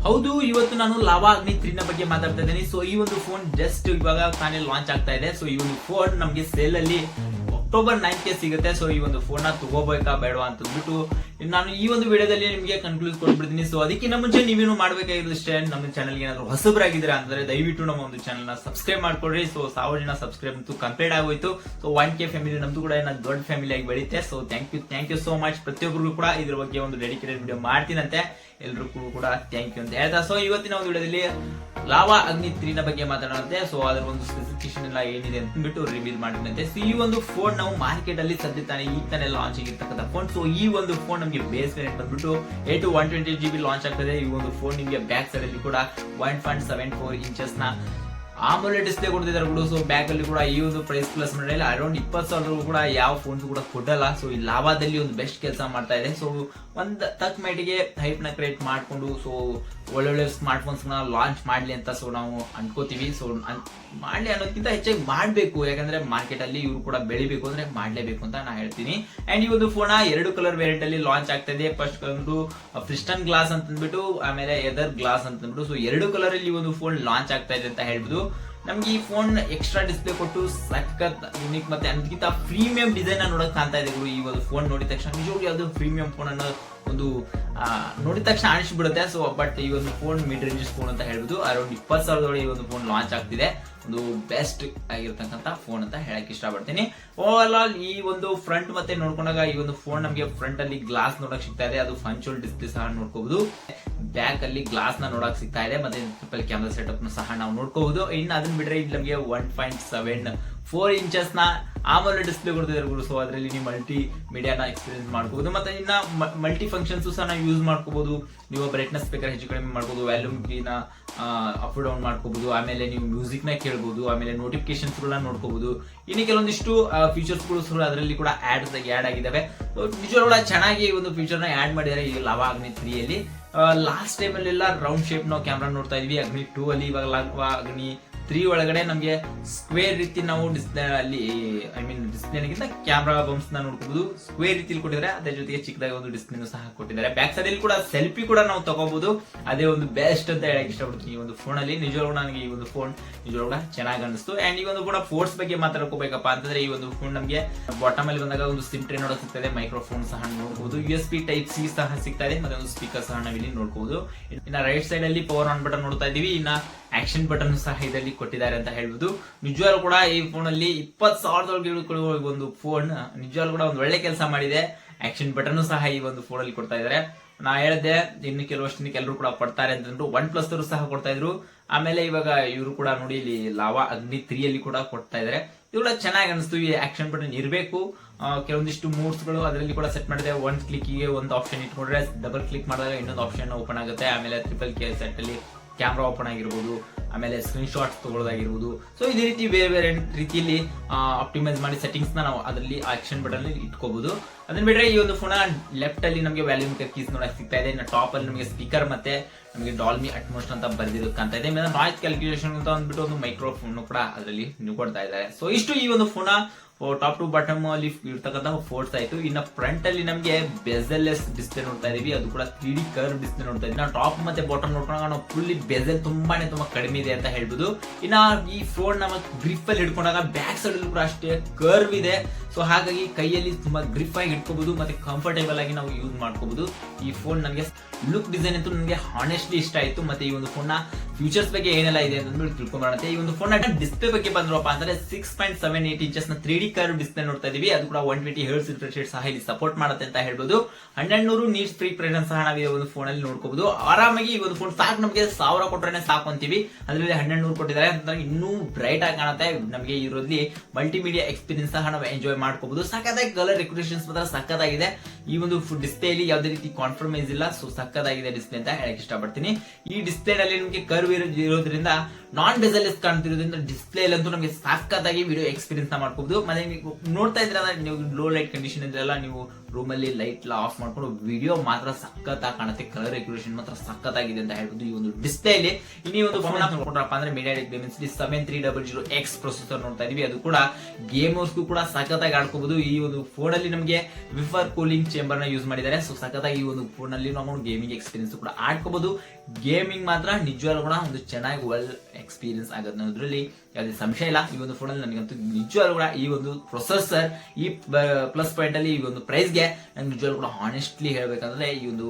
ಹೌದು, ಇವತ್ತು ನಾನು ಲಾವಾ ಅಗ್ನಿ 3 ನ ಬಗ್ಗೆ ಮಾತಾಡ್ತಾ ಇದ್ದೀನಿ. ಸೊ ಈ ಒಂದು ಫೋನ್ ಜಸ್ಟ್ ಇವಾಗ ತಾನೇ ಲಾಂಚ್ ಆಗ್ತಾ ಇದೆ. ಸೊ ಈ ಒಂದು ಫೋನ್ ನಮಗೆ ಸೇಲ್ ಅಲ್ಲಿ ಅಕ್ಟೋಬರ್ 9ಗೆ ಸಿಗುತ್ತೆ. ಸೊ ಈ ಒಂದು ಫೋನ್ ನ ತಗೋಬೇಕಾ ಬೇಡವಾ ಅಂತ ಅಂದ್ಬಿಟ್ಟು ನಾನು ಈ ಒಂದು ವಿಡಿಯೋದಲ್ಲಿ ನಿಮಗೆ ಕನ್ಕ್ಲೂಸ್ ಕೊಟ್ಬಿಡ್ತೀನಿ. ಸೊ ಅದಕ್ಕಿಂತ ಮುಂಚೆ ನೀವೇನು ಮಾಡಬೇಕಾಗಿರೋದು ಇಷ್ಟೇ, ನಮ್ಮ ಚಾನಲ್ಗೆ ಏನಾದ್ರು ಹೊಸಬರಾಗಿದ್ರೆ ಅಂದ್ರೆ ದಯವಿಟ್ಟು ನಮ್ಮ ಒಂದು ಚಾನಲ್ ನ ಸಬ್ಸ್ಕ್ರೈಬ್ ಮಾಡ್ಕೊಡ್ರಿ. ಸೊ 1000 ಜನ ಸಬ್ಸ್ಕ್ರೈಬ್ ಅಂತೂ ಕಂಪ್ಲೀಟ್ ಆಗೋಯ್ತು. ಸೊ 1K ಫ್ಯಾಮಿಲಿ ನಮ್ದು ಕೂಡ ದೊಡ್ಡ ಫ್ಯಾಮಿಲಿ ಆಗಿ ಬೆಳೀತೆ. So thank you so much. ಪ್ರತಿಯೊಬ್ಬರಿಗೂ ಕೂಡ ಇದ್ರ ಬಗ್ಗೆ ಒಂದು ಡೆಡಿಕೇಟೆಡ್ ವಿಡಿಯೋ ಮಾಡ್ತೀನಂತೆ. ಎಲ್ರಿಗೂ ಕೂಡ ಥ್ಯಾಂಕ್ ಯು ಅಂತ ಹೇಳ್ತಾ, ಸೊ ಇವತ್ತಿನ ಒಂದು ವಿಡಿಯೋದಲ್ಲಿ ಲಾವಾ ಅಗ್ನಿ 3 ನ ಬಗ್ಗೆ ಮಾತಾಡೋಣಂತೆ. ಸೊ ಅದರ ಒಂದು ಸ್ಪೆಸಿಫಿಕೇಶನ್ ಎಲ್ಲ ಏನಿದೆ ಅಂತ ಬಿಟ್ಟು ರಿವೀಲ್ ಮಾಡಿದಂತೆ. ಸೊ ಈ ಒಂದು ಫೋನ್ ನಾವು ಮಾರ್ಕೆಟ್ ಅಲ್ಲಿ ಸದ್ಯ ತಾನೇ ಲಾಂಚ್ ಆಗಿರ್ತಕ್ಕಂಥ ಫೋನ್. ಸೊ ಈ ಒಂದು ಫೋನ್ ನಮಗೆ ಬೇಸ್ ವೇರಿಯಂಟ್ ಬಂದ್ಬಿಟ್ಟು 8 to 120 GB ಲಾಂಚ್ ಆಗ್ತದೆ. ಈ ಒಂದು ಫೋನ್ ನಿಮಗೆ ಬ್ಯಾಕ್ ಸೈಡ್ ಅಲ್ಲಿ ಕೂಡ 1.74 ಇಂಚಸ್ ನ AMOLED ಡಿಸ್ಪ್ಲೇ ಕೊಡ್ತಿದ್ದಾರೆ ಕೂಡ. ಸೊ ಬ್ಯಾಕ್ ಅಲ್ಲಿ ಕೂಡ ಈ ಒಂದು ಪ್ರೈಸ್ ಪ್ಲಸ್ ಮಾಡಿಲ್ಲ, ಅರೌಂಡ್ 20,000 ಕೂಡ ಯಾವ ಫೋನ್ಸ್ ಕೂಡ ಕೊಡಲ್ಲ. ಸೊ ಈ ಲಾವಾದಲ್ಲಿ ಒಂದು ಬೆಸ್ಟ್ ಕೆಲಸ ಮಾಡ್ತಾ ಇದೆ. ಸೊ ಒಂದ್ ತಕ್ಕ ಮಟ್ಟಿಗೆ ಹೈಪ್ ನ ಕ್ರಿಯೇಟ್ ಮಾಡ್ಕೊಂಡು ಸೊ ಒಳ್ಳೊಳ್ಳೆ ಸ್ಮಾರ್ಟ್ ಫೋನ್ಸ್ ನ ಲಾಂಚ್ ಮಾಡ್ಲಿ ಅಂತ ಸೊ ನಾವು ಅನ್ಕೋತೀವಿ. ಸೊ ಮಾಡ್ಲಿ ಅನ್ನೋದಕ್ಕಿಂತ ಹೆಚ್ಚಾಗಿ ಮಾಡ್ಬೇಕು, ಯಾಕಂದ್ರೆ ಮಾರ್ಕೆಟ್ ಅಲ್ಲಿ ಇವರು ಕೂಡ ಬೆಳಿಬೇಕು ಅಂದ್ರೆ ಮಾಡ್ಲೇಬೇಕು ಅಂತ ನಾ ಹೇಳ್ತೀನಿ. ಅಂಡ್ ಈ ಒಂದು ಫೋನ್ 2 ಕಲರ್ ವೇರಿಯಂಟ್ ಅಲ್ಲಿ ಲಾಂಚ್ ಆಗ್ತಾ ಇದೆ. ಫಸ್ಟ್ ಒಂದು ಕ್ರಿಸ್ಟನ್ ಗ್ಲಾಸ್ ಅಂತ ಅಂದ್ಬಿಟ್ಟು, ಆಮೇಲೆ ಎದರ್ ಗ್ಲಾಸ್ ಅಂತ ಅಂದ್ಬಿಟ್ಟು, ಸೊ 2 ಕಲರ್ ಅಲ್ಲಿ ಈ ಒಂದು ಫೋನ್ ಲಾಂಚ್ ಆಗ್ತಾ ಇದೆ ಅಂತ ಹೇಳ್ಬೋದು. ನಮ್ಗೆ ಈ ಫೋನ್ ಎಕ್ಸ್ಟ್ರಾ ಡಿಸ್ಪ್ಲೇ ಕೊಟ್ಟು ಸಖತ್ ಯೂನಿಕ್ ಮತ್ತೆ ಅದಕ್ಕಿಂತ ಪ್ರೀಮಿಯಂ ಡಿಸೈನ್ ನೋಡಕ್ ಕಾಣ್ತಾ ಇದೆ. ಈ ಒಂದು ಫೋನ್ ನೋಡಿದ ತಕ್ಷಣ ನಿಜವಾಗ್ಲೂ ಯಾವ್ದು ಪ್ರೀಮಿಯಂ ಫೋನ್ ಅನ್ನೋ ಒಂದು ನೋಡಿದ ತಕ್ಷಣ ಅನಿಸ್ಬಿಡುತ್ತೆ. ಸೊ ಬಟ್ ಈ ಒಂದು ಫೋನ್ ಮಿಡ್ ರೇಂಜ್ ಫೋನ್ ಅಂತ ಹೇಳ್ಬೋದು. ಅರೌಂಡ್ 20,000 ಈ ಒಂದು ಫೋನ್ ಲಾಂಚ್ ಆಗ್ತಿದೆ. ಒಂದು ಬೆಸ್ಟ್ ಆಗಿರ್ತಕ್ಕಂಥ ಫೋನ್ ಅಂತ ಹೇಳಕ್ ಇಷ್ಟಪಡ್ತೀನಿ. ಓವರ್ ಆಲ್ ಈ ಒಂದು ಫ್ರಂಟ್ ಮತ್ತೆ ನೋಡ್ಕೊಂಡಾಗ ಈ ಒಂದು ಫೋನ್ ನಮಗೆ ಫ್ರಂಟ್ ಅಲ್ಲಿ ಗ್ಲಾಸ್ ನೋಡಕ್ ಸಿಗ್ತಾ ಇದೆ. ಅದು ಫಂಚುವಲ್ ಡಿಸ್ಪ್ಲೇ ಸಹ ನೋಡ್ಕೋಬಹುದು. ಬ್ಯಾಕ್ ಅಲ್ಲಿ ಗ್ಲಾಸ್ ನ ನೋಡಕ್ ಸಿಗ್ತಾ ಇದೆ. ಮತ್ತೆ ಟ್ರಿಪಲ್ ಕ್ಯಾಮೆರಾ ಸೆಟಪ್ ನ ಸಹ ನಾವು ನೋಡ್ಕೋಬಹುದು. ಇನ್ನು ಅದನ್ನ ಬಿಟ್ರೆ ಇಲ್ಲಿ ನಮಗೆ 1.74 ಇಂಚಸ್ ನ AMOLED ಡಿಸ್ಪ್ಲೇ ಕೊಡ್ತಿದ್ದಾರೆ. ಸೊ ಅದರಲ್ಲಿ ನೀವು ಮಲ್ಟಿ ಮೀಡಿಯಾನ ಎಕ್ಸ್ಪೀರಿಯನ್ಸ್ ಮಾಡ್ಕೋಬಹುದು. ಮತ್ತೆ ಇನ್ನ ಮಲ್ಟಿ ಫಂಕ್ಷನ್ಸ್ ಸಹ ನಾವು ಯೂಸ್ ಮಾಡ್ಕೋಬಹುದು. ನೀವು ಬ್ರೈಟ್ನೆಸ್ ಸ್ಪೀಕರ್ ಹೆಚ್ಚು ಕಡಿಮೆ ಮಾಡ್ಕೋಬಹುದು, ವ್ಯಾಲ್ಯೂಮ್ ಕೀನ ಅಪ್ ಡೌನ್ ಮಾಡ್ಕೋಬಹುದು, ಆಮೇಲೆ ನೀವು ಮ್ಯೂಸಿಕ್ ನ ಕೇಳಬಹುದು, ಆಮೇಲೆ ನೋಟಿಫಿಕೇಶನ್ಸ್ ಗಳನ್ನ ನೋಡ್ಕೋಬಹುದು. ಇನ್ನು ಕೆಲವೊಂದಿಷ್ಟು ಫೀಚರ್ಸ್ ಗಳು ಅದರಲ್ಲಿ ಕೂಡ ಆಡ್ ಆಗಿದ್ದಾವೆ. ನಿಜವಾಗ್ಲೂ ಕೂಡ ಚೆನ್ನಾಗಿ ಒಂದು ಫೀಚರ್ ನ ಆಡ್ ಮಾಡಿದ್ದಾರೆ ಈ ಲಾವಾ ಅಗ್ನಿ 3 ಅಲ್ಲಿ. ಲಾಸ್ಟ್ ಟೈಮ್ ಅಲ್ಲೆಲ್ಲ ರೌಂಡ್ ಶೇಪ್ ನಾವು ಕ್ಯಾಮ್ರಾ ನೋಡ್ತಾ ಇದ್ವಿ ಅಗ್ನಿ 2 ಅಲ್ಲಿ. ಇವಾಗ ಲಾವಾ ಅಗ್ನಿ 3 ಒಳಗಡೆ ನಮಗೆ ಸ್ಕ್ವೇರ್ ರೀತಿ ನಾವು ಡಿಸ್ಪ್ಲೇ ಅಲ್ಲಿ ಡಿಸ್ಪ್ಲೇಗಿಂತ ಕ್ಯಾಮ್ರಾ ಬಂಪ್ಸ್ ನ ನೋಡ್ಕೋಬಹುದು. ಸ್ಕ್ವೇರ್ ರೀತಿಲಿ ಕೊಟ್ಟಿದ್ದಾರೆ. ಅದ್ರ ಜೊತೆಗೆ ಚಿಕ್ಕದಾಗಿ ಒಂದು ಡಿಸ್ಪ್ಲೇ ಸಹ ಕೊಟ್ಟಿದ್ದಾರೆ. ಬ್ಯಾಕ್ ಸೈಡ್ ಅಲ್ಲಿ ಕೂಡ ಸೆಲ್ಫಿ ಕೂಡ ನಾವು ತಗೋಬಹುದು. ಅದೇ ಒಂದು ಬೆಸ್ಟ್ ಅಂತ ಹೇಳಕ್ ಇಷ್ಟಪಡ್ತೀನಿ ಈ ಒಂದು ಫೋನ್ ಅಲ್ಲಿ. ನಿಜವಾಗ್ಲೂ ನನಗೆ ಈ ಒಂದು ಫೋನ್ ನಿಜವಾಗ್ಲೂ ಚೆನ್ನಾಗಿ ಅನಿಸ್ತು. ಅಂಡ್ ಈ ಒಂದು ಕೂಡ ಫೋರ್ಸ್ ಬಗ್ಗೆ ಮಾತಾಡ್ಕೋಬೇಕಪ್ಪ ಅಂತಂದ್ರೆ ಈ ಒಂದು ಫೋನ್ ನಮಗೆ ಬಾಟಮ್ ಅಲ್ಲಿ ಬಂದಾಗ ಒಂದು ಸಿಮ್ ಟ್ರೇ ನೋಡಕ್ ಸಿಗ್ತದೆ. ಮೈಕ್ರೋಫೋನ್ ಸಹ ನೋಡಬಹುದು. USB Type-C ಸಹ ಸಿಗ್ತಾ ಇದೆ. ಮತ್ತೆ ಒಂದು ಸ್ಪೀಕರ್ ಸಹ ನಾವಿಲ್ಲಿ ನೋಡಬಹುದು. ಇನ್ನ ರೈಟ್ ಸೈಡ್ ಅಲ್ಲಿ ಪವರ್ ಆನ್ ಬಟನ್ ನೋಡ್ತಾ ಇದೀವಿ. ಇನ್ನ ಆಕ್ಷನ್ ಬಟನ್ ಸಹ ಇದರಲ್ಲಿ ಕೊಟ್ಟಿದ್ದಾರೆ ಅಂತ ಹೇಳ್ಬೋದು. ನಿಜವಾಗ್ಲೂ ಕೂಡ ಈ ಫೋನ್ ಅಲ್ಲಿ 20,000 ಒಂದು ಫೋನ್ ನಿಜವಾಗ್ಲೂ ಕೂಡ ಒಂದು ಒಳ್ಳೆ ಕೆಲಸ ಮಾಡಿದೆ. ಆಕ್ಷನ್ ಬಟನ್ ಸಹ ಈ ಒಂದು ಫೋನ್ ಅಲ್ಲಿ ಕೊಡ್ತಾ ಇದ್ದಾರೆ. ನಾ ಹೇಳಿದೆ ಇನ್ನು ಕೆಲವಷ್ಟು ಎಲ್ಲರೂ ಕೂಡ ಪಡ್ತಾರೆ ಅಂತಂದ್ರು. OnePlus ಅವರು ಸಹ ಕೊಡ್ತಾ ಇದ್ರು. ಆಮೇಲೆ ಇವಾಗ ಇವರು ಕೂಡ ನೋಡಿ ಇಲ್ಲಿ ಲಾವಾ ಅಗ್ನಿ 3 ಅಲ್ಲಿ ಕೂಡ ಕೊಡ್ತಾ ಇದ್ದಾರೆ. ಇವುಗಳ ಚೆನ್ನಾಗಿ ಅನಿಸ್ತು. ಈ ಆಕ್ಷನ್ ಬಟನ್ ಇರಬೇಕು. ಕೆಲವೊಂದಿಷ್ಟು ಮೂಡ್ಸ್ ಗಳು ಅದರಲ್ಲಿ ಕೂಡ ಸೆಟ್ ಮಾಡಿದೆ. ಒಂದು ಕ್ಲಿಕ್ ಗೆ ಒಂದು ಆಪ್ಷನ್ ಇಟ್ಕೊಂಡ್ರೆ ಡಬಲ್ ಕ್ಲಿಕ್ ಮಾಡಿದಾಗ ಇನ್ನೊಂದು ಆಪ್ಷನ್ ಓಪನ್ ಆಗುತ್ತೆ. ಆಮೇಲೆ ಟ್ರಿಪಲ್ ಕೆ ಸೆಟ್ ಅಲ್ಲಿ ಕ್ಯಾಮ್ರಾ ಓಪನ್ ಆಗಿರ್ಬೋದು, ಆಮೇಲೆ ಸ್ಕ್ರೀನ್ ಶಾಟ್ಸ್ ತಗೊಳ್ಳೋದಾಗಿರ್ಬೋದು. ಸೊ ಇದೇ ರೀತಿ ಬೇರೆ ಬೇರೆ ರೀತಿಯಲ್ಲಿ ಆಪ್ಟಿಮೈಸ್ ಮಾಡಿ ಸೆಟ್ಟಿಂಗ್ಸ್ ನಾವು ಅದರಲ್ಲಿ ಆಕ್ಷನ್ ಬಟನ್ ಅಲ್ಲಿ ಇಟ್ಕೋಬಹುದು. ಅದನ್ನ ಬಿಟ್ರೆ ಈ ಒಂದು ಫೋನ್ ಲೆಫ್ಟ್ ಅಲ್ಲಿ ನಮಗೆ ವ್ಯಾಲ್ಯೂಮ್ ಕೀಸ್ ನೋಡಕ್ ಸಿಗ್ತಾ ಇದೆ. ಇನ್ನು ಟಾಪ್ ಅಲ್ಲಿ ನಮಗೆ ಸ್ಪೀಕರ್ ಮತ್ತೆ ನಮಗೆ ಡಾಲ್ಮಿ ಅಟ್ಮೋಸ್ ಅಂತ ಬರ್ದಿರೋಕ್ಕಂತ ಇದೆ. ನಾಯ್ಸ್ ಕ್ಯಾಲ್ಕುಲೇಷನ್ ಅಂತ ಅಂದ್ಬಿಟ್ಟು ಒಂದು ಮೈಕ್ರೋಫೋನ್ ಕೂಡ ಅದರಲ್ಲಿ ನೀವು ಕೊಡ್ತಾ ಇದ್ದಾರೆ. ಸೊ ಇಷ್ಟು ಈ ಒಂದು ಫೋನ್ ಟಾಪ್ ಟು ಬಾಟಮ್ ಅಲ್ಲಿ ಇರ್ತಕ್ಕಂಥ ಫೋರ್ಸ್ ಆಯ್ತು. ಇನ್ನು ಫ್ರಂಟ್ ಅಲ್ಲಿ ನಮಗೆ ಬೆಜೆಲ್ಲೆಸ್ ಡಿಸ್ಪ್ಲೇ ನೋಡ್ತಾ ಇದೀವಿ. ಅದು ಕೂಡ 3D ಕರ್ವ್ ಡಿಸ್ಪ್ಲೇ ನೋಡ್ತಾ ಇದೀವಿ. ನಾವು ಟಾಪ್ ಮತ್ತೆ ಬಾಟಮ್ ನೋಡ್ಕೊಂಡಾಗ ನಾವು ಫುಲ್ಲಿ ಬೆಜೆಲ್ ತುಂಬಾ ಕಡಿಮೆ ಇದೆ ಅಂತ ಹೇಳ್ಬೋದು. ಇನ್ನ ಈ ಫೋನ್ ನಮ್ಮ ಗ್ರಿಪ್ ಅಲ್ಲಿ ಹಿಡ್ಕೊಂಡಾಗ ಬ್ಯಾಕ್ ಸೈಡ್ ಕೂಡ ಅಷ್ಟೇ ಕರ್ವ್ ಇದೆ. ಸೊ ಹಾಗಾಗಿ ಕೈಯಲ್ಲಿ ತುಂಬಾ ಗ್ರಿಪ್ ಆಗಿ ಇಟ್ಕೋಬಹುದು ಮತ್ತೆ ಕಂಫರ್ಟೇಬಲ್ ಆಗಿ ನಾವು ಯೂಸ್ ಮಾಡ್ಕೋಬಹುದು. ಈ ಫೋನ್ ನನಗೆ ಲುಕ್ ಡಿಸೈನ್ ಅಂತೂ ನನಗೆ ಹಾನೆಸ್ಟ್ಲಿ ಇಷ್ಟ ಆಯ್ತು. ಮತ್ತೆ ಈ ಒಂದು ಫೋನ್ ನ ಫ್ಯೂಚರ್ಸ್ ಬಗ್ಗೆ ಏನೆಲ್ಲ ಇದೆ ಅಂತ ತಿಳ್ಕೊಂಡ್ಬರುತ್ತೆ. ಈ ಒಂದು ಫೋನ್ ನ ಡಿಸ್ಪ್ಲೇ ಬಗ್ಗೆ ಬಂದ್ರಪ್ಪ ಅಂದ್ರೆ 6.78 ಇಂಚಸ್ ನ 3D ಕರ್ವ್ ಡಿಸ್ಪ್ಲೇ ನೋಡ್ತಾ ಇದೀವಿ. ಅದು ಕೂಡ 120 Hz ರಿಫ್ರೆಶ್ ರೇಟ್ ಸಹ ಇಲ್ಲಿ ಸಪೋರ್ಟ್ ಮಾಡುತ್ತೆ ಅಂತ ಹೇಳ್ಬೋದು. 1200 ನೀಡ್ಸ್ ಫ್ರೀ ಪ್ರೆಸೆನ್ಸ್ ಸಹ ನಾವು ಈ ಒಂದು ಫೋನ್ ಅಲ್ಲಿ ನೋಡ್ಕೋಬಹುದು. ಆರಾಮಾಗಿ ಈ ಒಂದು ಫೋನ್ ಸಾಕು, ನಮಗೆ 1000 ಕೊಟ್ರೆ ಸಾಕು ಅಂತೀವಿ. ಅದರಲ್ಲಿ 1200 ಕೊಟ್ಟಿದ್ದಾರೆ ಅಂತ ಇನ್ನೂ ಬ್ರೈಟ್ ಆಗಿ ಕಾಣುತ್ತೆ. ನಮಗೆ ಇರೋದ್ರಲ್ಲಿ ಮಲ್ಟಿಮೀಡಿಯಾ ಎಕ್ಸ್ಪೀರಿಯನ್ಸ್ ಸಹ ನಾವು ಎಂಜಾಯ್ ಮಾಡ್ಕೋಬಹುದು. ಸಕ್ಕತ್ತಾಗಿ ಕಲರ್ ಡೆಕೋರೇಷನ್ಸ್ ಮಾತ್ರ ಸಕ್ಕತ್ತಾಗಿದೆ. ಈ ಒಂದು ಡಿಸ್ಪ್ಲೇ ಅಲ್ಲಿ ಯಾವುದೇ ರೀತಿ ಕಾಂಪ್ರಮೈಸ್ ಇಲ್ಲ. ಸೊ ಸಕ್ಕತ್ತಾಗಿದೆ ಡಿಸ್ಪ್ಲೇ ಅಂತ ಹೇಳಕ್ ಇಷ್ಟಪಡ್ತೀನಿ. ಈ ಡಿಸ್ಪ್ಲೇ ನಲ್ಲಿ ನಿಮಗೆ ಕರ್ವ್ ಇರೋದ್ರಿಂದ ನಾನ್ ಬೆಜೆಲ್ಲೆಸ್ ಕಾಣ್ತಿರೋದ್ರಿಂದ ಡಿಸ್ಪ್ಲೇ ಅಲ್ಲಂತೂ ನಮಗೆ ಸಕ್ಕತ್ತಾಗಿ ವಿಡಿಯೋ ಎಕ್ಸ್ಪೀರಿಯನ್ಸ್ ಮಾಡ್ಕೋಬಹುದು. ಮತ್ತೆ ನೀವು ನೋಡ್ತಾ ಇದ್ರೆ ನೀವು ಲೋ ಲೈಟ್ ಕಂಡೀಷನ್ ಇದ್ರೆಲ್ಲ ನೀವು ರೂಮಲ್ಲಿ ಲೈಟ್ ಎಲ್ಲ ಆಫ್ ಮಾಡ್ಕೊಂಡು ವಿಡಿಯೋ ಮಾತ್ರ ಸಖತ್ತಾಗಿ ಕಾಣುತ್ತೆ, ಕಲರ್ ರೆಗ್ಯುಲೇಷನ್ ಮಾತ್ರ ಸಖತ್ತಾಗಿದೆ ಅಂತ ಹೇಳ್ಬೋದು ಈ ಒಂದು ಡಿಸ್ಪ್ಲೇ ಅಲ್ಲಿ. ಇನ್ನೀ ಒಂದು ಫೋನ್ ನೋಡ್ಕೊಂಡ್ರಪ್ಪ ಅಂದ್ರೆ MediaTek Dimensity 7300X ಪ್ರೊಸೆಸರ್ ನೋಡ್ತಾ ಇದೀವಿ. ಅದು ಕೂಡ ಗೇಮರ್ಸ್ಗೂ ಕೂಡ ಸಖತ್ತಾಗಿ ಆಡ್ಕೋಬಹುದು. ಈ ಒಂದು ಫೋನ್ ಅಲ್ಲಿ ನಮಗೆ ವಿಫರ್ ಕೂಲಿಂಗ್ ಚೇಂಬರ್ ನ ಯೂಸ್ ಮಾಡಿದ್ದಾರೆ. ಸೊ ಸಖತ್ತಾಗಿ ಈ ಒಂದು ಫೋನ್ ಅಲ್ಲಿ ನಾವು ಗೇಮಿಂಗ್ ಎಕ್ಸ್ಪೀರಿಯನ್ಸ್ ಕೂಡ ಆಡ್ಕೋಬಹುದು. ಗೇಮಿಂಗ್ ಮಾತ್ರ ನಿಜವಾಗ್ಲೂ ಕೂಡ ಒಂದು ಚೆನ್ನಾಗಿ ವೆಲ್ ಎಕ್ಸ್ಪೀರಿಯನ್ಸ್ ಆಗುತ್ತೆ ಅನ್ನೋದ್ರಲ್ಲಿ ಯಾವುದೇ ಸಂಶಯ ಇಲ್ಲ. ಈ ಒಂದು ಫೋನ್ ಅಲ್ಲಿ ನನಗಂತೂ ನಿಜವಾಗ್ಲೂ ಕೂಡ ಈ ಒಂದು ಪ್ರೊಸೆಸರ್ ಈ ಪ್ಲಸ್ ಪಾಯಿಂಟ್ ಅಲ್ಲಿ ಈ ಒಂದು ಪ್ರೈಸ್ಗೆ ನಂಗೆ ನಿಜವಾಗ್ಲೂ ಕೂಡ ಹಾನೆಸ್ಟ್ಲಿ ಹೇಳ್ಬೇಕಂದ್ರೆ ಈ ಒಂದು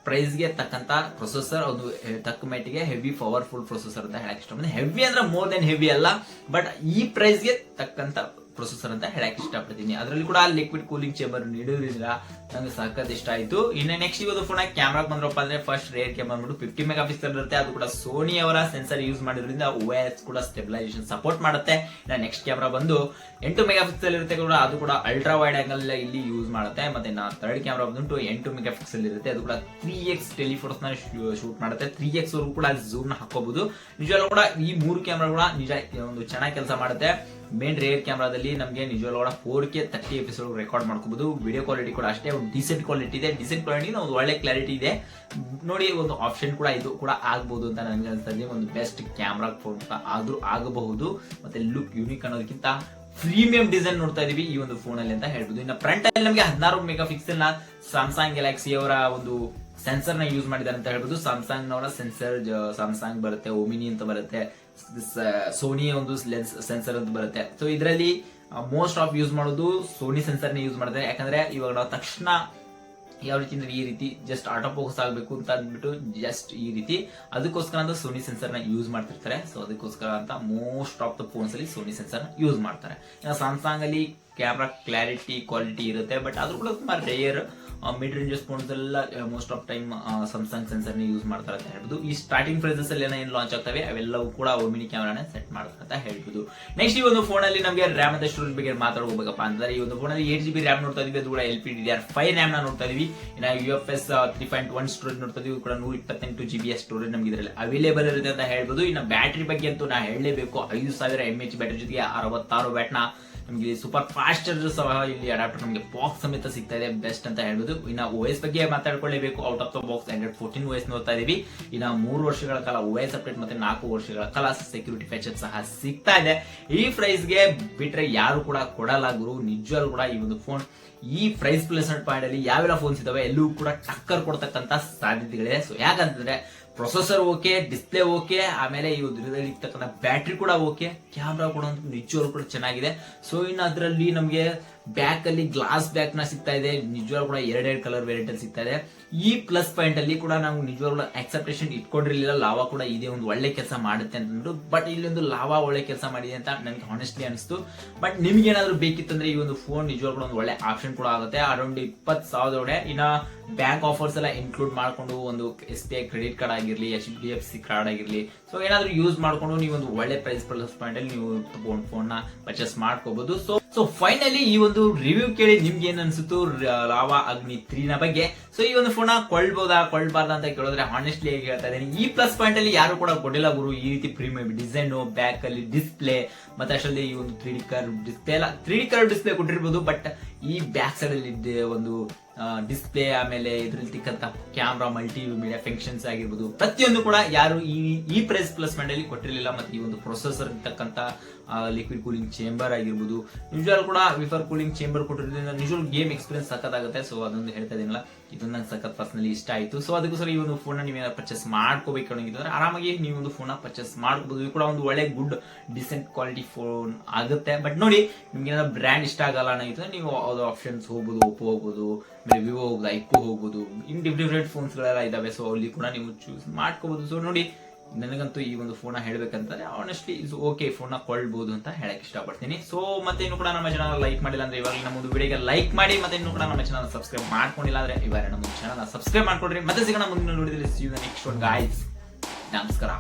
ಪ್ರೈಸ್ಗೆ ತಕ್ಕಂತ ಪ್ರೊಸೆಸರ್ ಒಂದು ತಕ್ಕ ಮಟ್ಟಿಗೆ ಹೆವಿ ಪವರ್ಫುಲ್ ಪ್ರೊಸೆಸರ್ ಅಂತ ಹೇಳಕ್ ಇಷ್ಟಪಡ್ತೀನಿ. ಹೆವಿ ಅಂದ್ರೆ ಮೋರ್ ದೆನ್ ಹೆವಿ ಅಲ್ಲ, ಬಟ್ ಈ ಪ್ರೈಸ್ಗೆ ತಕ್ಕಂತ ಪ್ರೊಸೆಸರ್ ಅಂತ ಹೇಳಕ್ ಇಷ್ಟಪಡ್ತೀನಿ. ಅದರಲ್ಲಿ ಕೂಡ ಲಿಕ್ವಿಡ್ ಕೂಲಿಂಗ್ ಚೇಂಬರ್ ನೀಡೋದ್ರಿಂದ ನಂಗೆ ಸಖತ್ ಇಷ್ಟ ಆಯ್ತು. ಇನ್ನು ನೆಕ್ಸ್ಟ್ ಇವತ್ತು ಫೋನ್ ಕ್ಯಾಮ್ರಾ ಬಂದ್ರಪ್ಪ ಅಂದ್ರೆ ಫಸ್ಟ್ ರೇರ್ ಕ್ಯಾಮ್ರಾ ಬಂದ್ಬಿಟ್ಟು 50 ಮೆಗಾ ಪಿಕ್ಸೆಲ್ ಇರುತ್ತೆ. ಅದು ಕೂಡ ಸೋನಿ ಅವರ ಸೆನ್ಸರ್ ಯೂಸ್ ಮಾಡಿದ್ರಿಂದ OIS ಕೂಡ ಸ್ಟೆಬಿಲೈಸೇಷನ್ ಸಪೋರ್ಟ್ ಮಾಡುತ್ತೆ. ಇನ್ನು ನೆಕ್ಸ್ಟ್ ಕ್ಯಾಮ್ರಾ ಬಂದು 8 ಮೆಗಾ ಪಿಕ್ಸೆಲ್ ಇರುತ್ತೆ ಕೂಡ, ಅದು ಕೂಡ ಅಲ್ಟ್ರಾ ವೈಡ್ ಆಂಗಲ್ ಇಲ್ಲಿ ಯೂಸ್ ಮಾಡುತ್ತೆ. ಮತ್ತೆ ಥರ್ಡ್ ಕ್ಯಾಮ್ರಾ ಬಂದ್ಬಿಟ್ಟು 8 ಮೆಗಾ ಪಿಕ್ಸೆಲ್ ಇರುತ್ತೆ. ಅದು ಕೂಡ 3x ಟೆಲಿಫೋಟೋಸ್ ನ ಶೂಟ್ ಮಾಡುತ್ತೆ. 3x ವರೆಗೂ ಕೂಡ ಝೂಮ್ ನ ಹಾಕೋಬಹುದು. ನಿಜವಾಗ್ಲೂ ಕೂಡ ಈ 3 ಕ್ಯಾಮ್ರಾ ಕೂಡ ನಿಜ ಒಂದು ಚೆನ್ನಾಗಿ ಕೆಲಸ ಮಾಡುತ್ತೆ. ಮೇನ್ ರೇರ್ ಕ್ಯಾಮ್ರಾದಲ್ಲಿ ನಮಗೆ ನಿಜವಾಗ್ಲೂ ಕೂಡ 4K 30 ಎಪಿಸೋಡ್ ರೆಕಾರ್ಡ್ ಮಾಡ್ಕೋಬಹುದು. ವಿಡಿಯೋ ಕ್ವಾಲಿಟಿ ಕೂಡ ಅಷ್ಟೇ ಒಂದು ಡಿಸೆಂಟ್ ಕ್ವಾಲಿಟಿ ಇದೆ. ಡಿಸೆಂಟ್ ಕ್ವಾಲಿಟಿ ಒಂದು ಒಳ್ಳೆ ಕ್ಲಾರಿಟಿ ಇದೆ ನೋಡಿ. ಒಂದು ಆಪ್ಷನ್ ಕೂಡ ಇದು ಕೂಡ ಆಗಬಹುದು ಅಂತ ನನಗೆ ಅನ್ಸ್ತದೆ. ಒಂದು ಬೆಸ್ಟ್ ಕ್ಯಾಮ್ರಾ ಫೋನ್ ಆದ್ರೂ ಆಗಬಹುದು. ಮತ್ತೆ ಲುಕ್ ಯೂನಿಕ್ ಅನ್ನೋದಕ್ಕಿಂತ ಪ್ರೀಮಿಯಂ ಡಿಸೈನ್ ನೋಡ್ತಾ ಇದೀವಿ ಈ ಒಂದು ಫೋನ್ ಅಲ್ಲಿ ಅಂತ ಹೇಳ್ಬೋದು. ಇನ್ನು ಫ್ರಂಟ್ ಅಲ್ಲಿ ನಮಗೆ 16 ಮೆಗಾ ಪಿಕ್ಸೆಲ್ ನ ಸ್ಯಾಮ್ಸಂಗ್ ಗ್ಯಾಲಕ್ಸಿ ಅವರ ಒಂದು ಸೆನ್ಸರ್ ನ ಯೂಸ್ ಮಾಡಿದ್ದಾರೆ ಅಂತ ಹೇಳ್ಬೋದು. ಸ್ಯಾಮ್ಸಂಗ್ ನವರ ಸೆನ್ಸರ್ ಸ್ಯಾಮ್ಸಂಗ್ ಬರುತ್ತೆ, ಒಮಿನಿ ಅಂತ ಬರುತ್ತೆ, ಸೋನಿ ಒಂದು ಸೆನ್ಸರ್ ಅಂತ ಬರುತ್ತೆ. ಸೊ ಇದರಲ್ಲಿ ಮೋಸ್ಟ್ ಆಫ್ ಯೂಸ್ ಮಾಡೋದು ಸೋನಿ ಸೆನ್ಸರ್ ನ ಯೂಸ್ ಮಾಡ್ತಾರೆ. ಯಾಕಂದ್ರೆ ಇವಾಗ ನಾವು ತಕ್ಷಣ ಯಾವ ರೀತಿ ಅಂದ್ರೆ ಈ ರೀತಿ ಜಸ್ಟ್ ಆಟೋ ಫೋಕಸ್ ಆಗಬೇಕು ಅಂತ ಅಂದ್ಬಿಟ್ಟು ಜಸ್ಟ್ ಈ ರೀತಿ ಅದಕ್ಕೋಸ್ಕರ ಅಂತ ಸೋನಿ ಸೆನ್ಸರ್ ನ ಯೂಸ್ ಮಾಡ್ತಿರ್ತಾರೆ. ಸೊ ಅದಕ್ಕೋಸ್ಕರ ಅಂತ ಮೋಸ್ಟ್ ಆಫ್ ದ ಫೋನ್ಸ್ ಅಲ್ಲಿ ಸೋನಿ ಸೆನ್ಸರ್ ನ ಯೂಸ್ ಮಾಡ್ತಾರೆ. ಸ್ಯಾಮ್ಸಂಗ್ ಅಲ್ಲಿ ಕ್ಯಾಮ್ರಾ ಕ್ವಾಲಿಟಿ ಇರುತ್ತೆ, ಬಟ್ ಆದ್ರೂ ಕೂಡ ತುಂಬಾ ರೇರ್. ಮಿಡ್ ರೇಂಜಸ್ ಫೋನ್ಸ್ ಎಲ್ಲ most of time Samsung sensor ನ ಯೂಸ್ ಮಾಡ್ತಾರೆ ಅಂತ ಹೇಳ್ಬೋದು. ಈ ಸ್ಟಾರ್ಟಿಂಗ್ ಪ್ರೈಸಸ್ ಅಲ್ಲಿ ಏನೇನು ಲಾಂಚ್ ಆಗ್ತವೆ ಅವೆಲ್ಲವೂ ಕೂಡ ಒಮಿನಿ ಕ್ಯಾಮ್ರಾನ ಸೆಟ್ ಮಾಡ್ತಾರೆ ಅಂತ ಹೇಳ್ಬೋದು. ನೆಕ್ಸ್ಟ್ ಈ ಒಂದು ಫೋನ್ ಅಲ್ಲಿ ನಮಗೆ ರ್ಯಾಮ್ ಮತ್ತೆ ಸ್ಟೋರೇಜ್ ಬಗ್ಗೆ ಮಾತಾಡಬೇಕಪ್ಪ ಅಂದ್ರೆ ಈ ಒಂದು ಫೋನ್ ಅಲ್ಲಿ 8GB ರ್ಯಾಮ್ ನೋಡ್ತಾ ಇದೀವಿ. ಅದು ಕೂಡ LPDDR5 ರ್ಯಾಮ್ ನ ನೋಡ್ತಾ ಇದೀವಿ. ಇನ್ನು UFS 3.1 ಸ್ಟೋರೇಜ್ ನೋಡ್ತಾ ಇದೀವಿ. ಕೂಡ 128GB ಸ್ಟೋರೇಜ್ ನಮಗೆ ಇದರಲ್ಲಿ ಅವೈಲೇಬಲ್ ಇರುತ್ತೆ ಅಂತ ಹೇಳ್ಬೋದು. ಇನ್ನು ಬ್ಯಾಟರಿ ಬಗ್ಗೆ ಅಂತೂ ನಾ ಹೇಳಲೇಬೇಕು. 5000 mAh ಬ್ಯಾಟರಿ ಜೊತೆಗೆ 66 ವ್ಯಾಟ್ ನ ನಮಗೆ ಸೂಪರ್ ಫಾಸ್ಟ್ ಚಾರ್ಜರ್ ಸಹ ಇಲ್ಲಿ ಅಡಾಪ್ಟರ್ ನಮಗೆ ಬಾಕ್ಸ್ ಸಮೇತ ಸಿಗ್ತಾ ಇದೆ, ಬೆಸ್ಟ್ ಅಂತ ಹೇಳ್ಬೋದು. ಇನ್ನು OS ಬಗ್ಗೆ ಮಾತಾಡ್ಕೊಳ್ಳೇಬೇಕು. Out of the box Android 14 OS ನೋಡ್ತಾ ಇದೀವಿ. ಇನ್ನು 3 ವರ್ಷಗಳ ಕಾಲ OS ಅಪ್ಡೇಟ್ ಮತ್ತೆ 4 ವರ್ಷಗಳ ಕಾಲ ಸೆಕ್ಯೂರಿಟಿ ಫೀಚರ್ ಸಹ ಸಿಗ್ತಾ ಇದೆ. ಈ ಪ್ರೈಸ್ ಗೆ ಬಿಟ್ರೆ ಯಾರು ಕೂಡ ಕೊಡಲ್ಲ ಗುರು. ನಿಜವಾಗ್ಲೂ ಕೂಡ ಈ ಒಂದು ಫೋನ್ ಈ ಪ್ರೈಸ್ ಪ್ಲಸ್ ಪಾಯಿಂಟ್ ಅಲ್ಲಿ ಯಾವೆಲ್ಲ ಫೋನ್ಸ್ ಇದಾವೆ ಎಲ್ಲವೂ ಕೂಡ ಟಕ್ಕರ್ ಕೊಡ್ತಕ್ಕಂತ ಸಾಧ್ಯತೆಗಳಿದೆ. ಸೊ ಯಾಕಂತಂದ್ರೆ ಪ್ರೊಸೆಸರ್ ಓಕೆ, ಡಿಸ್ಪ್ಲೇ ಓಕೆ, ಆಮೇಲೆ ಈ ಇರ್ತಕ್ಕಂಥ ಬ್ಯಾಟ್ರಿ ಕೂಡ ಓಕೆ, ಕ್ಯಾಮ್ರಾ ಕೂಡ ನಿಜವಾಗ್ಲೂ ಕೂಡ ಚೆನ್ನಾಗಿದೆ. ಸೊ ಇನ್ನು ಅದರಲ್ಲಿ ನಮಗೆ ಬ್ಯಾಕ್ ಅಲ್ಲಿ ಗ್ಲಾಸ್ ಬ್ಯಾಕ್ ನ ಸಿಗ್ತಾ ಇದೆ. ನಿಜವಾಗ್ಲೂ ಕೂಡ 2 ಕಲರ್ ವೇರಿಯಂಟ್ ಅಲ್ಲಿ ಸಿಗ್ತಾ ಇದೆ. ಈ ಪ್ಲಸ್ ಪಾಯಿಂಟ್ ಅಲ್ಲಿ ಕೂಡ ನಾವು ನಿಜವಾಗ್ಲೂ ಎಕ್ಸೆಪ್ಟೇಷನ್ ಇಟ್ಕೊಂಡಿರ್ಲಿಲ್ಲ. ಲಾವಾ ಕೂಡ ಇದೇ ಒಂದು ಒಳ್ಳೆ ಕೆಲಸ ಮಾಡುತ್ತೆ ಅಂತಂದ್ರು, ಬಟ್ ಇಲ್ಲಿ ಒಂದು ಲಾವಾ ಒಳ್ಳೆ ಕೆಲಸ ಮಾಡಿದೆ ಅಂತ ನನಗೆ ಹಾನೆಸ್ಟ್ಲಿ ಅನಿಸ್ತು. ಬಟ್ ನಿಮ್ಗೆ ಏನಾದ್ರು ಬೇಕಿತ್ತಂದ್ರೆ ಈ ಒಂದು ಫೋನ್ ನಿಜವಾಗ್ಲೂ ಒಂದು ಒಳ್ಳೆ ಆಪ್ಷನ್ ಕೂಡ ಆಗುತ್ತೆ. ಅರೌಂಡ್ 20,000 ಒಳಗೆ. ಇನ್ನ ಬ್ಯಾಂಕ್ ಆಫರ್ಸ್ ಎಲ್ಲ ಇನ್ಕ್ಲೂಡ್ ಮಾಡ್ಕೊಂಡು ಒಂದು SBI ಕ್ರೆಡಿಟ್ ಕಾರ್ಡ್ ಆಗಿರ್ಲಿ, HDFC ಕಾರ್ಡ್ ಆಗಿರ್ಲಿ, ಸೊ ಏನಾದ್ರು ಯೂಸ್ ಮಾಡ್ಕೊಂಡು ನೀವು ಒಂದು ಒಳ್ಳೆ ಪ್ರೈಸ್ ಪ್ಲಸ್ ಪಾಯಿಂಟ್ ಅಲ್ಲಿ ನೀವು ಫೋನ್ ನ ಪರ್ಚೇಸ್ ಮಾಡ್ಕೋಬಹುದು. ಸೊ ಫೈನಲಿ ಈ ಒಂದು ರಿವ್ಯೂ ಕೇಳಿ ನಿಮ್ಗೆ ಏನ್ ಅನ್ಸುತ್ತು ಲಾವಾ ಅಗ್ನಿ 3 ನ ಬಗ್ಗೆ? ಸೊ ಈ ಒಂದು ಫೋನ್ ಕೊಳ್ಬಾರ್ದ ಅಂತ ಕೇಳಿದ್ರೆ ಹಾನೆಸ್ಟ್ಲಿ ಹೇಳ್ತಾ ಇದ್ದೀನಿ, ಈ ಪ್ಲಸ್ ಪಾಯಿಂಟ್ ಅಲ್ಲಿ ಯಾರು ಕೂಡ ಕೊಟ್ಟಿಲ್ಲ ಗುರು. ಈ ರೀತಿ ಪ್ರೀಮಿಯಂ ಡಿಸೈನ್, ಬ್ಯಾಕ್ ಅಲ್ಲಿ ಡಿಸ್ಪ್ಲೇ, ಮತ್ತೆ ಅಷ್ಟರಲ್ಲಿ ಈ ಒಂದು 3D ಕರ್ವ್ ಡಿಸ್ಪ್ಲೇ ಎಲ್ಲ 3D ಕರ್ವ್ ಡಿಸ್ಪ್ಲೇ ಕೊಟ್ಟಿರ್ಬೋದು, ಬಟ್ ಈ ಬ್ಯಾಕ್ ಸೈಡ್ ಅಲ್ಲಿ ಒಂದು ಡಿಸ್ಪ್ಲೇ, ಆಮೇಲೆ ಇದ್ರಲ್ಲಿರ್ತಕ್ಕಂಥ ಕ್ಯಾಮ್ರಾ, ಮಲ್ಟಿ ಮೀಡಿಯಾ ಫಂಕ್ಷನ್ಸ್ ಆಗಿರ್ಬೋದು, ಪ್ರತಿಯೊಂದು ಕೂಡ ಯಾರು ಈ ಪ್ರೈಸ್ ಪ್ಲಸ್ ಪಾಯಿಂಟ್ ಅಲ್ಲಿ ಕೊಟ್ಟಿರಲಿಲ್ಲ. ಮತ್ತೆ ಈ ಒಂದು ಪ್ರೊಸೆಸರ್ ಇರ್ತಕ್ಕಂಥ ಲಿಕ್ವಿಡ್ ಕೂಲಿಂಗ್ ಚೇಂಬರ್ ಆಗಿರ್ಬೋದು, ನಿಜವಾಗ್ಲೂ ಕೂಡ ವಿಫರ್ ಕೂಲಿಂಗ್ ಚೇಂಬರ್ ಕೊಟ್ಟಿರೋದ್ರಿಂದ ನಿಜವಾಗ್ಲೂ ಗೇಮ್ ಎಕ್ಸ್ಪೀರಿಯನ್ಸ್ ಸಖತ್ತಾಗುತ್ತೆ. ಸೊ ಅದೊಂದು ಹೇಳ್ತಾ ಇದೀನಲ್ಲ, ಇದನ್ನ ನಂಗೆ ಸಖತ್ ಪರ್ಸನಲಿ ಇಷ್ಟ ಆಯ್ತು. ಸೊ ಅದಕ್ಕೋಸ್ಕರ ಈ ಒಂದು ಫೋನ್ ನೀವೇನಾದ್ರು ಪರ್ಚೇಸ್ ಮಾಡ್ಕೋಬೇಕು ಅನ್ನೋಂಗಿದ್ರೆ ಆರಾಮಾಗಿ ನೀವು ಒಂದು ಫೋನ್ ಪರ್ಚೇಸ್ ಮಾಡ್ಕೋಬಹುದು. ಇದು ಕೂಡ ಒಂದು ಒಳ್ಳೆ ಗುಡ್ ಡಿಸೆಂಟ್ ಕ್ವಾಲಿಟಿ ಫೋನ್ ಆಗುತ್ತೆ. ಬಟ್ ನೋಡಿ, ನಿಮ್ಗೆ ಏನಾದ್ರು ಬ್ರ್ಯಾಂಡ್ ಇಷ್ಟ ಆಗಲ್ಲ ಅನ್ನೋಂಗಿದ್ರೆ ನೀವು ಅದು ಆಪ್ಷನ್ಸ್ ಹೋಗ್ಬೋದು, ಒಪ್ಪೋ ಹೋಗ್ಬೋದು, ಆಮೇಲೆ ವಿವೋ ಹೋಗ್ಬೋದು, ಐಕೋ ಹೋಗ್ಬೋದು, ಇನ್ ಡಿಫ್ರೆಂಟ್ ಫೋನ್ಸ್ ಗಳೆಲ್ಲ ಇದಾವೆ. ಸೊ ಅಲ್ಲಿ ಕೂಡ ನೀವು ಚೂಸ್ ಮಾಡ್ಕೋಬಹುದು. ಸೊ ನೋಡಿ, ನನಗಂತೂ ಈ ಒಂದು ಫೋನ್ ಹೇಳ್ಬೇಕಂದ್ರೆ ಆನೆಸ್ಟ್ಲಿ ಇಸ್ ಓಕೆ, ಫೋನ್ ಕೊಳ್ಬಹುದು ಅಂತ ಹೇಳಕ್ ಇಷ್ಟಪಡ್ತೀನಿ. ಸೊ ಮತ್ತೆ ಇನ್ನು ಕೂಡ ನಮ್ಮ ಚಾನಲ್ ಲೈಕ್ ಮಾಡಿಲ್ಲ ಅಂದ್ರೆ ಇವಾಗ ನಮ್ಮ ಒಂದು ವಿಡಿಯೋಗೆ ಲೈಕ್ ಮಾಡಿ, ಮತ್ತೆ ಇನ್ನು ಕೂಡ ನಮ್ಮ ಚಾನಲ್ ಸಬ್ಸ್ಕ್ರೈಬ್ ಮಾಡ್ಕೊಂಡಿಲ್ಲ ಅಂದ್ರೆ ಇವಾಗ ನಮ್ಮ ಚಾನಲ್ ಸಬ್ಸ್ಕ್ರೈಬ್ ಮಾಡ್ಕೊಡ್ರಿ. ಮತ್ತೆ ಸಿಗೋಣ ಮುಂದಿನ ನೋಡಿದ್ರೆ. See you next one guys. ನಮಸ್ಕಾರ.